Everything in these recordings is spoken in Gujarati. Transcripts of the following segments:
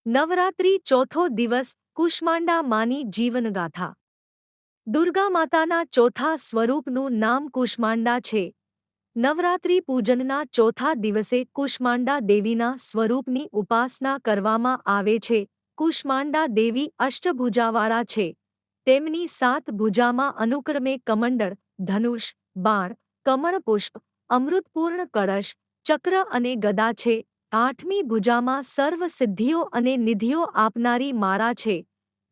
નવરાત્રિ ચોથો દિવસ કુષ્માંડા માની જીવનગાથા. દુર્ગા માતાના ચોથા સ્વરૂપનું નામ કુષ્માંડા છે. નવરાત્રિ પૂજનના ચોથા દિવસે કુષ્માંડા દેવીના સ્વરૂપની ઉપાસના કરવામાં આવે છે. કુષ્માંડા દેવી અષ્ટભુજાવાળા છે. તેમની 7 ભુજામાં અનુક્રમે કમંડળ, ધનુષ, બાણ, કમળપુષ્પ, અમૃતપૂર્ણ કળશ, ચક્ર અને ગદા છે. 8મી ભુજામાં સર્વ સિદ્ધિઓ અને નિધિઓ આપનારી માળા છે.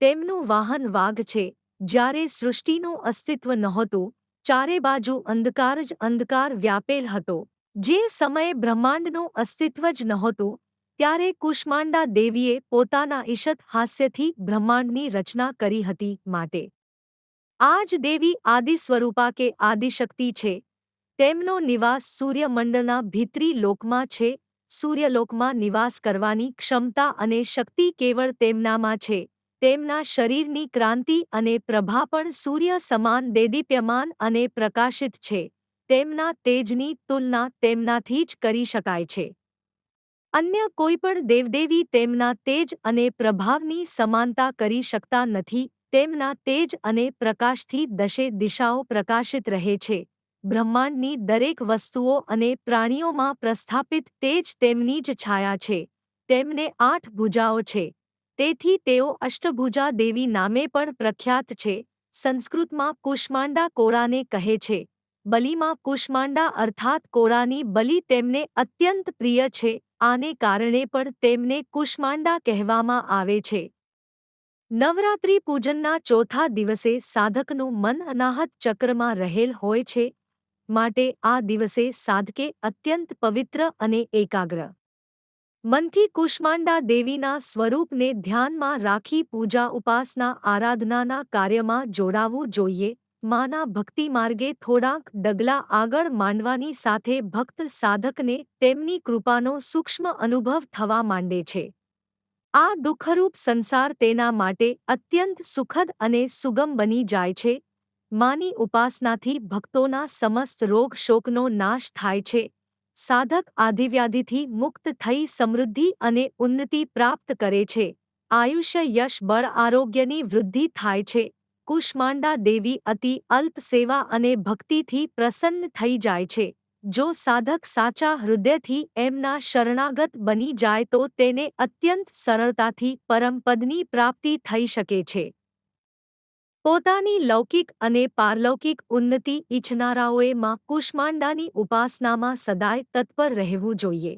તેમનું વાહન વાઘ છે. જ્યારે સૃષ્ટિનું અસ્તિત્વ નહોતું, ચારે બાજુ અંધકાર જ અંધકાર વ્યાપેલ હતો. જે સમયે બ્રહ્માંડનું અસ્તિત્વ જ નહોતું, ત્યારે કુષ્માંડા દેવીએ પોતાના ઈષત હાસ્યથી બ્રહ્માંડની રચના કરી હતી. માટે આ જ દેવી આદિ સ્વરૂપા કે આદિશક્તિ છે. તેમનો નિવાસ સૂર્યમંડળના ભીતરી લોકમાં છે. સૂર્યલોકમાં નિવાસ કરવાની ક્ષમતા અને શક્તિ કેવળ તેમનામાં છે. તેમના શરીરની ક્રાંતિ અને પ્રભા પણ સૂર્ય સમાન દેદીપ્યમાન અને પ્રકાશિત છે. તેમના તેજની તુલના તેમનાથી જ કરી શકાય છે. અન્ય કોઈ પણ દેવદેવી તેમના તેજ અને પ્રભાવની સમાનતા કરી શકતા નથી. તેમના તેજ અને પ્રકાશથી દશે દિશાઓ પ્રકાશિત રહે છે. બ્રહ્માંડની દરેક વસ્તુઓ અને પ્રાણીઓમાં પ્રસ્થાપિત તેજ તેમની જ છાયા છે. તેમને 8 ભુજાઓ છે. તેથી તેઓ અષ્ટભુજા દેવી નામે પણ પ્રખ્યાત છે. સંસ્કૃતમાં કુષ્માંડા કોળાને કહે છે. બલિમાં કુષ્માંડા અર્થાત કોળાની બલિ તેમને અત્યંત પ્રિય છે. આને કારણે પણ તેમને કુષ્માંડા કહેવામાં આવે છે. નવરાત્રિ પૂજનના ચોથા દિવસે સાધકનું મન અનાહત ચક્રમાં રહેલ હોય છે. માટે આ દિવસે સાધકે અત્યંત પવિત્ર અને એકાગ્ર મનથી કુષ્માંડા દેવીના સ્વરૂપને ધ્યાનમાં રાખી પૂજા ઉપાસના આરાધનાના કાર્યમાં જોડાવું જોઈએ. માના ભક્તિ માર્ગે થોડાંક ડગલા આગળ માંડવાની સાથે ભક્ત સાધકને તેમની કૃપાનો સૂક્ષ્મ અનુભવ થવા માંડે છે. આ દુઃખરૂપ સંસાર તેના માટે અત્યંત સુખદ અને સુગમ બની જાય છે. માની ઉપાસનાથી ભક્તોના સમસ્ત રોગ શોકનો નાશ થાય છે. સાધક આધિવ્યાધિથી મુક્ત થઈ સમૃદ્ધિ અને ઉન્નતિ પ્રાપ્ત કરે છે. આયુષ્ય યશ બળ આરોગ્યની વૃદ્ધિ થાય છે. કુષ્માંડા દેવી અતિ અલ્પ સેવા અને ભક્તિથી પ્રસન્ન થઈ જાય છે. જો સાધક સાચા હૃદયથી એમના શરણાગત બની જાય તો તેને અત્યંત સરળતાથી પરમપદની પ્રાપ્તિ થઈ શકે છે. પોતાની લૌકિક અને પારલૌકિક ઉન્નતિ ઈચ્છનારાઓએ માં કુષ્માંડાની ઉપાસનામાં સદાય તત્પર રહેવું જોઈએ.